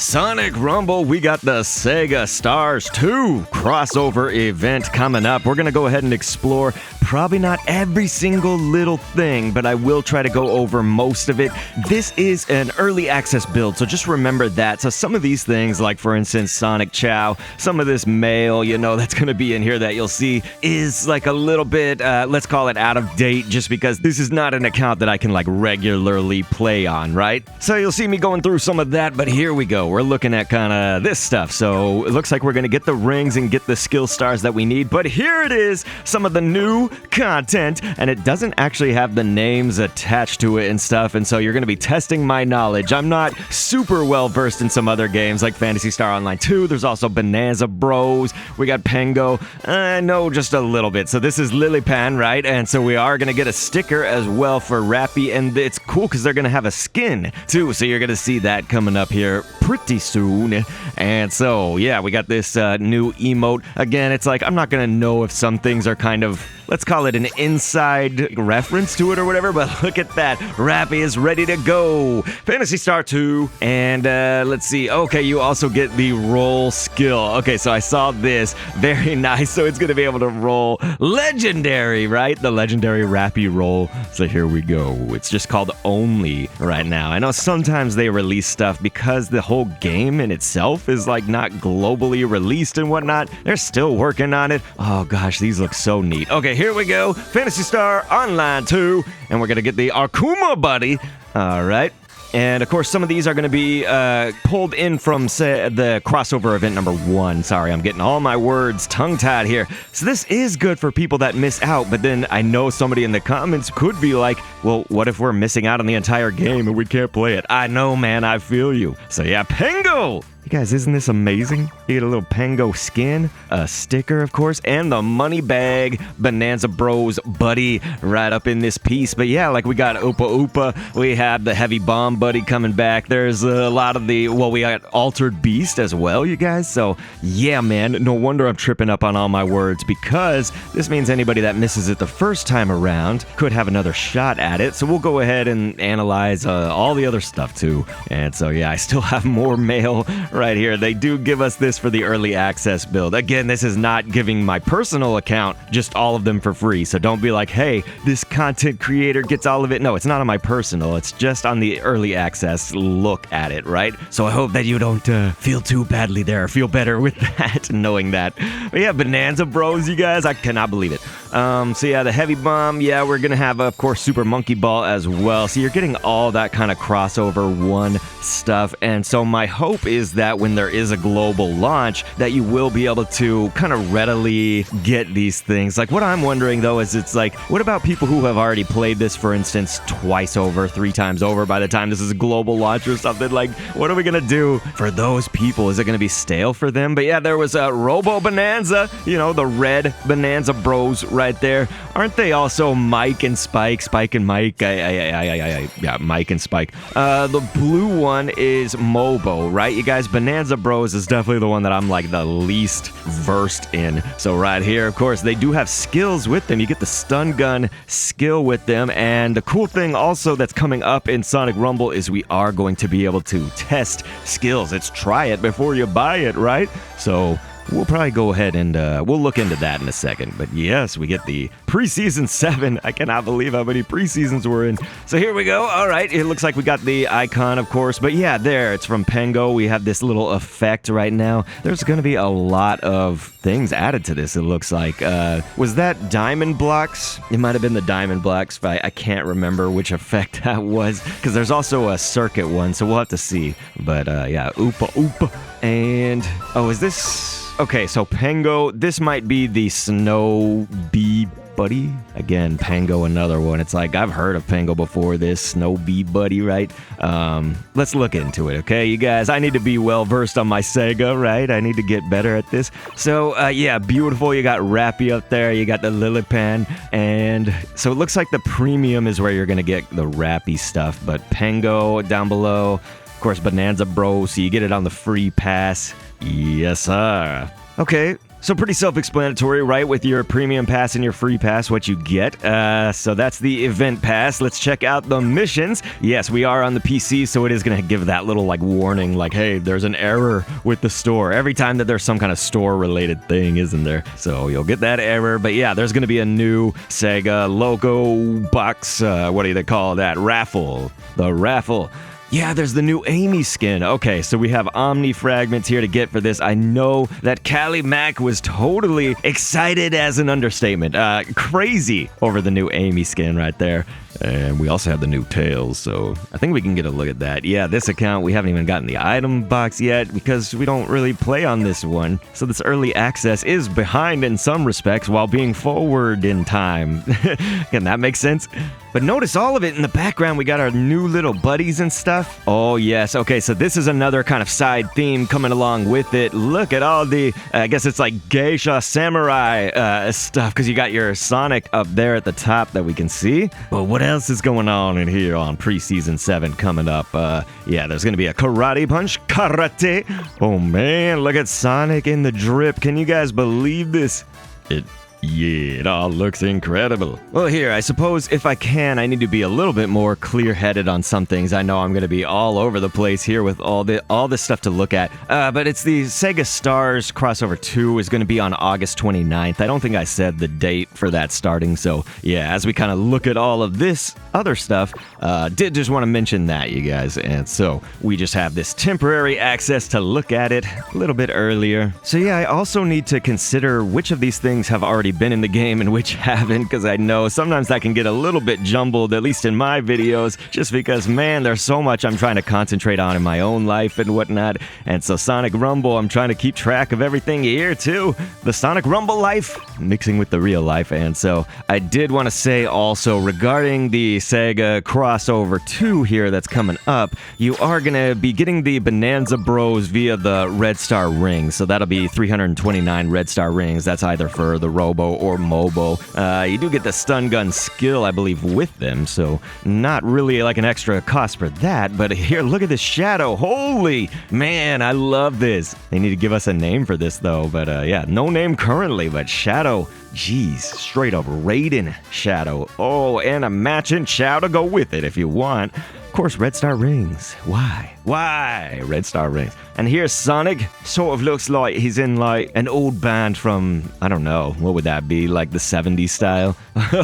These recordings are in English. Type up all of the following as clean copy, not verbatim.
Sonic Rumble, we got the Sega Stars 2 crossover event coming up. We're going to go ahead and explore probably not every single little thing, but I will try to go over most of it. This is an early access build, so just remember that. So some of these things, like for instance, Sonic Chow, some of this mail, that's going to be in here that you'll see is like a little bit, let's call it out of date, just because this is not an account that I can like regularly play on, right? So you'll see me going through some of that, but here we go. We're looking at kind of this stuff. So it looks like we're going to get the rings and get the skill stars that we need. But here it is, some of the new content. And it doesn't actually have the names attached to it and stuff. And so you're going to be testing my knowledge. I'm not super well versed in some other games like Phantasy Star Online 2. There's also Bonanza Bros. We got Pengo. I know just a little bit. So this is Lilipan, right? And so we are going to get a sticker as well for Rappy. And it's cool because they're going to have a skin too. So you're going to see that coming up here pretty soon. And so, yeah, we got this new emote. Again, it's like, I'm not gonna know if some things are kind of, let's call it an inside reference to it or whatever, but look at that. Rappy is ready to go. Phantasy Star 2. And let's see. Okay, you also get the roll skill. Okay, so I saw this. Very nice. So it's gonna be able to roll legendary, right? The legendary Rappy roll. So here we go. It's just called Only right now. I know sometimes they release stuff because the whole game in itself is like not globally released and whatnot. They're still working on it. Oh gosh, these look so neat. Okay, here we go. Phantasy Star Online 2. And we're gonna get the Arkuma buddy. All right. And of course, some of these are going to be pulled in from the crossover event number 1. Sorry, I'm getting all my words tongue-tied here. So this is good for people that miss out, but then I know somebody in the comments could be like, well, what if we're missing out on the entire game and we can't play it? I know, man, I feel you. So yeah, Pengo! You guys, isn't this amazing? You get a little Pengo skin, a sticker, of course, and the money bag Bonanza Bros buddy right up in this piece. But yeah, like we got Oopa Oopa, we have the Heavy Bomb buddy coming back. There's a lot of we got Altered Beast as well, you guys. So yeah, man, no wonder I'm tripping up on all my words, because this means anybody that misses it the first time around could have another shot at it. So we'll go ahead and analyze all the other stuff too. And so yeah, I still have more mail right here. They do give us this for the early access build. Again, this is not giving my personal account just all of them for free. So don't be like, hey, this content creator gets all of it. No, it's not on my personal. It's just on the early access look at it, right? So I hope that you don't feel too badly there. Feel better with that, knowing that. But yeah, Bonanza Bros, you guys, I cannot believe it. So yeah, the Heavy Bomb, yeah, we're gonna have, of course, Super Monkey Ball as well. So you're getting all that kind of crossover 1 stuff. And so my hope is that when there is a global launch, that you will be able to kind of readily get these things. Like what I'm wondering though is, it's like, what about people who have already played this, for instance, twice over, 3 times over by the time this is a global launch or something? Like, what are we gonna do for those people? Is it gonna be stale for them? But yeah, there was a Robo Bonanza, the red Bonanza Bros right there. Aren't they also Mike and Spike? Spike and Mike? Yeah, Mike and Spike. The blue one is Mobo, right? You guys, Bonanza Bros is definitely the one that I'm like the least versed in. So right here, of course, they do have skills with them. You get the stun gun skill with them. And the cool thing also that's coming up in Sonic Rumble is we are going to be able to test skills. It's try it before you buy it, right? So we'll probably go ahead and we'll look into that in a second. But yes, we get the preseason 7. I cannot believe how many preseasons we're in. So here we go. All right, it looks like we got the icon, of course. But yeah, there, it's from Pengo. We have this little effect right now. There's going to be a lot of things added to this, it looks like. Was that Diamond Blocks? It might have been the Diamond Blocks. I can't remember which effect that was, because there's also a circuit one, so we'll have to see. But yeah, Oopa Oopa. And, oh, is this... Okay, so Pengo, this might be the Snow Bee Buddy. Again, Pengo, another one. It's like, I've heard of Pengo before this. Snow Bee Buddy, right? Let's look into it, okay? You guys, I need to be well-versed on my Sega, right? I need to get better at this. So, yeah, beautiful. You got Rappy up there. You got the Lilipan. And so it looks like the premium is where you're going to get the Rappy stuff. But Pengo down below. Of course, Bonanza Bros. So you get it on the free pass. Yes, sir. Okay, So pretty self-explanatory, right? With your premium pass and your free pass, what you get. So that's the event pass. Let's check out the missions. Yes, we are on the PC, so it is going to give that little like warning, like, hey, there's an error with the store. Every time that there's some kind of store-related thing, isn't there? So you'll get that error. But yeah, there's going to be a new Sega logo box. What do they call that? Raffle. The raffle. Yeah, there's the new Amy skin. Okay, so we have Omni fragments here to get for this. I know that Callie Mac was totally excited as an understatement. Crazy over the new Amy skin right there. And we also have the new Tails, so I think we can get a look at that. Yeah, this account, we haven't even gotten the item box yet because we don't really play on this one. So this early access is behind in some respects while being forward in time. Can that make sense? But notice all of it in the background. We got our new little buddies and stuff. Oh, yes. Okay, so this is another kind of side theme coming along with it. Look at all the, I guess it's like geisha samurai stuff because you got your Sonic up there at the top that we can see. But what else is going on in here on Preseason 7 coming up? Yeah, there's going to be a karate punch, karate. Oh, man, look at Sonic in the drip. Can you guys believe this? Yeah, it all looks incredible. Well, here, I suppose if I can, I need to be a little bit more clear-headed on some things. I know I'm going to be all over the place here with all this stuff to look at. But it's the Sega Stars Crossover 2 is going to be on August 29th. I don't think I said the date for that starting. So, yeah, as we kind of look at all of this other stuff, did just want to mention that, you guys. And so we just have this temporary access to look at it a little bit earlier. So, yeah, I also need to consider which of these things have already been in the game and which haven't, because I know sometimes that can get a little bit jumbled, at least in my videos, just because, man, there's so much I'm trying to concentrate on in my own life and whatnot. And so Sonic Rumble, I'm trying to keep track of everything here too. The Sonic Rumble life mixing with the real life. And so I did want to say also regarding the Sega Crossover 2 here that's coming up, you are going to be getting the Bonanza Bros via the Red Star rings. So that'll be 329 Red Star rings. That's either for the Robo or Mobo. You do get the stun gun skill, I believe, with them, so not really like an extra cost for that. But here, look at this Shadow. Holy man, I love this. They need to give us a name for this though, but yeah, no name currently, but Shadow. Jeez, straight up Raiden Shadow. Oh, and a matching Shadow to go with it if you want. Of course, Red Star rings. Why? Why Red Star rings? And here's Sonic. Sort of looks like he's in like an old band from, I don't know, what would that be? Like the 70s style?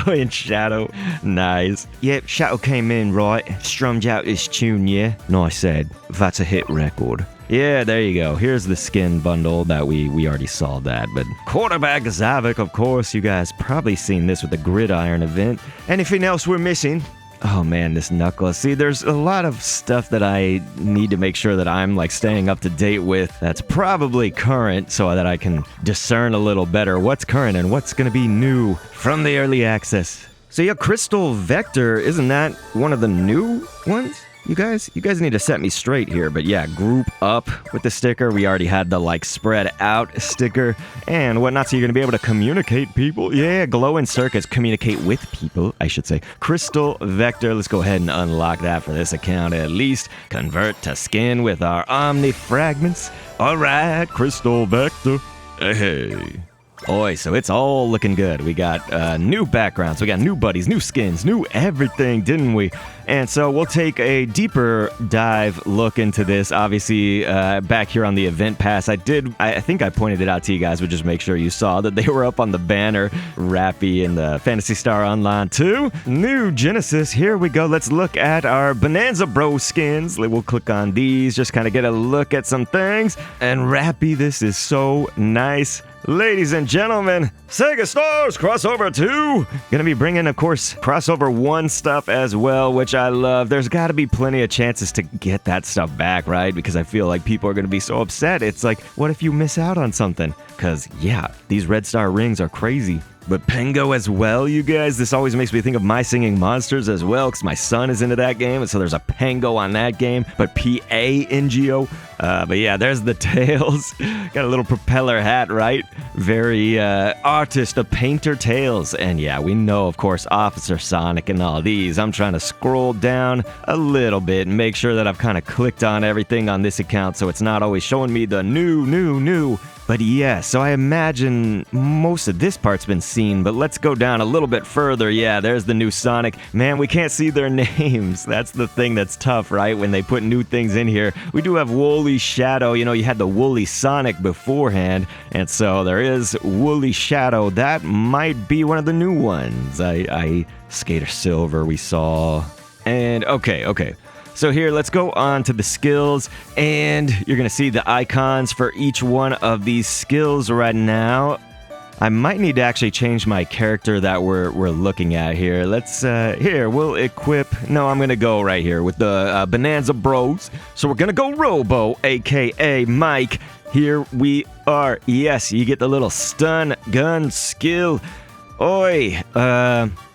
In Shadow. Nice. Yep, Shadow came in, right? Strummed out this tune, yeah? Nice said. That's a hit record. Yeah, there you go. Here's the skin bundle that we already saw that. But Quarterback Zavik, of course, you guys probably seen this with the Gridiron event. Anything else we're missing? Oh man, this Knuckles. See, there's a lot of stuff that I need to make sure that I'm like staying up to date with that's probably current so that I can discern a little better what's current and what's going to be new from the early access. So yeah, Crystal Vector, isn't that one of the new ones? You guys need to set me straight here, but yeah, group up with the sticker. We already had the like spread out sticker and whatnot, so you're gonna be able to communicate people. Yeah, glow in circuits, communicate with people, I should say. Crystal Vector, let's go ahead and unlock that for this account at least. Convert to skin with our Omni fragments. All right, Crystal Vector. Hey. Oi, so it's all looking good. We got new backgrounds, we got new buddies, new skins, new everything, didn't we? And so we'll take a deeper dive look into this, obviously, back here on the event pass. I think I pointed it out to you guys, but just make sure you saw that they were up on the banner, Rappy and the Phantasy Star Online 2. New Genesis, here we go. Let's look at our Bonanza Bros skins. We'll click on these, just kind of get a look at some things. And Rappy, this is so nice. Ladies and gentlemen, Sega Stars Crossover 2! Gonna be bringing, of course, Crossover 1 stuff as well, which I love. There's gotta be plenty of chances to get that stuff back, right? Because I feel like people are gonna be so upset. It's like, what if you miss out on something? Because, yeah, these Red Star rings are crazy. But Pengo as well, you guys. This always makes me think of My Singing Monsters as well, because my son is into that game, and so there's a Pengo on that game. But Pengo, But yeah, there's the tails. Got a little propeller hat, right? Very artist, a painter tails. And yeah, we know, of course, Officer Sonic and all these. I'm trying to scroll down a little bit and make sure that I've kind of clicked on everything on this account so it's not always showing me the new. But yeah, so I imagine most of this part's been seen, but let's go down a little bit further. Yeah, there's the new Sonic. Man, we can't see their names. That's the thing that's tough, right? When they put new things in here. We do have Woolly Shadow. You know, you had the Woolly Sonic beforehand, and so there is Woolly Shadow. That might be one of the new ones. Skater Silver we saw. And okay. So here, let's go on to the skills, and you're going to see the icons for each one of these skills right now. I might need to actually change my character that we're looking at here. Let's, we'll equip... No, I'm going to go right here with the Bonanza Bros. So we're going to go Robo, a.k.a. Mike. Here we are. Yes, you get the little stun gun skill. Oi,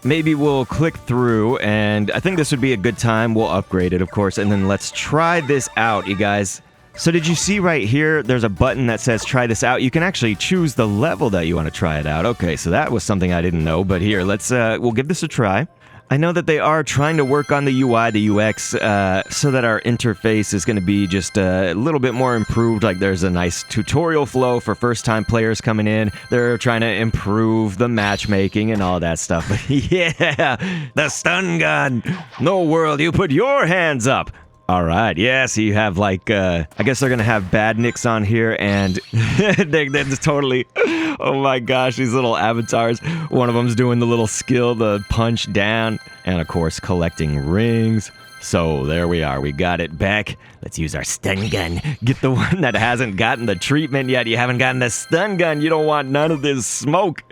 maybe we'll click through, and I think this would be a good time. We'll upgrade it, of course, and then let's try this out, you guys. So did you see right here, there's a button that says try this out. You can actually choose the level that you want to try it out. Okay, so that was something I didn't know, but here, we'll give this a try. I know that they are trying to work on the UI, the UX, so that our interface is going to be just a little bit more improved. Like there's a nice tutorial flow for first-time players coming in. They're trying to improve the matchmaking and all that stuff. But yeah, the stun gun. No world, you put your hands up. All right, yeah, so you have like, I guess they're going to have badniks on here, and they're just totally, oh my gosh, these little avatars. One of them's doing the little skill, the punch down, and of course, collecting rings. So there we are, we got it back. Let's use our stun gun. Get the one that hasn't gotten the treatment yet. You haven't gotten the stun gun, you don't want none of this smoke.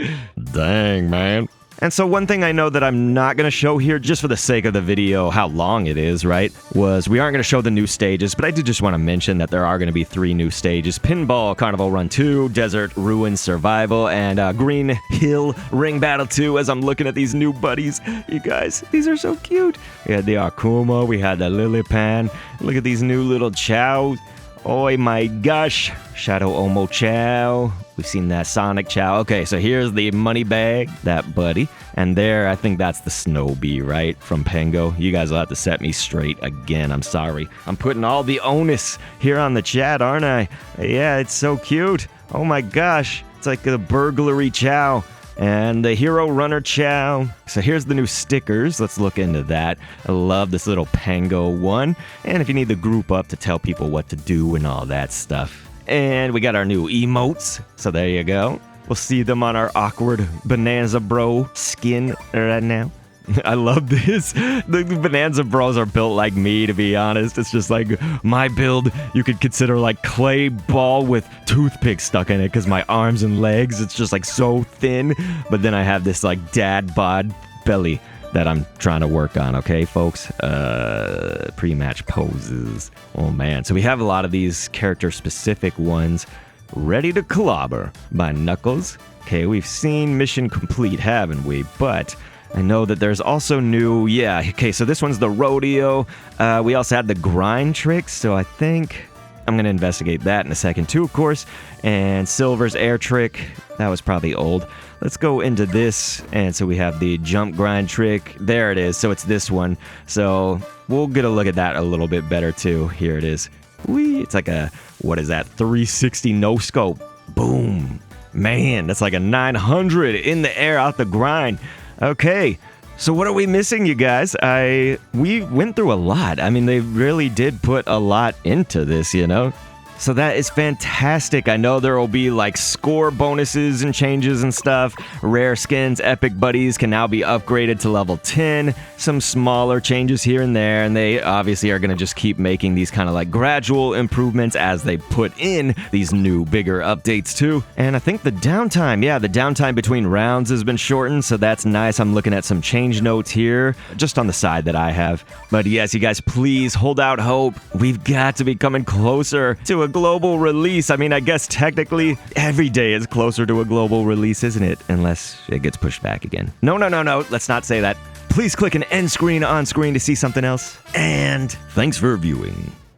Dang, man. And so one thing I know that I'm not going to show here, just for the sake of the video, how long it is, right, was we aren't going to show the new stages, but I did just want to mention that there are going to be 3 new stages. Pinball Carnival Run 2, Desert Ruin Survival, and Green Hill Ring Battle 2, as I'm looking at these new buddies. You guys, these are so cute. We had the Akuma, we had the Lilipan. Look at these new little chows. Oh my gosh, Shadow Omo Chow. We've seen that Sonic Chow. Okay, so here's the money bag, that buddy. And there, I think that's the Snow Bee, right? From Pengo. You guys will have to set me straight again. I'm sorry. I'm putting all the onus here on the chat, aren't I? Yeah, it's so cute. Oh my gosh. It's like a burglary chow. And the Hero Runner Chow. So here's the new stickers. Let's look into that. I love this little Pengo one. And if you need the group up to tell people what to do and all that stuff. And we got our new emotes. So there you go. We'll see them on our awkward Bonanza Bro skin right now. I love this. The Bonanza Bros are built like me, to be honest. It's just like my build, you could consider like clay ball with toothpicks stuck in it because my arms and legs, it's just like so thin. But then I have this like dad bod belly that I'm trying to work on, okay, folks? Pre-match poses. Oh, man. So we have a lot of these character-specific ones. Ready to Clobber by Knuckles. Okay, we've seen Mission Complete, haven't we? But I know that there's also new... Yeah, okay, so this one's the Rodeo. We also had the Grind Tricks, so I think I'm going to investigate that in a second, too, of course. And Silver's Air Trick. That was probably old. Let's go into this, and so we have the Jump Grind Trick. There it is, so it's this one. So we'll get a look at that a little bit better, too. Here it is. Whee! It's like a, what is that, 360 no-scope. Boom. Man, that's like a 900 in the air out the grind. Okay, so what are we missing, you guys? We went through a lot. I mean, they really did put a lot into this, you know? So that is fantastic. I know there will be like score bonuses and changes and stuff. Rare skins, epic buddies can now be upgraded to level 10. Some smaller changes here and there. And they obviously are going to just keep making these kind of like gradual improvements as they put in these new bigger updates too. And I think the downtime, yeah, the downtime between rounds has been shortened. So that's nice. I'm looking at some change notes here just on the side that I have. But yes, you guys, please hold out hope. We've got to be coming closer to a global release. I mean, I guess technically every day is closer to a global release, isn't it? Unless it gets pushed back again. No. Let's not say that. Please click an end screen on screen to see something else. And thanks for viewing.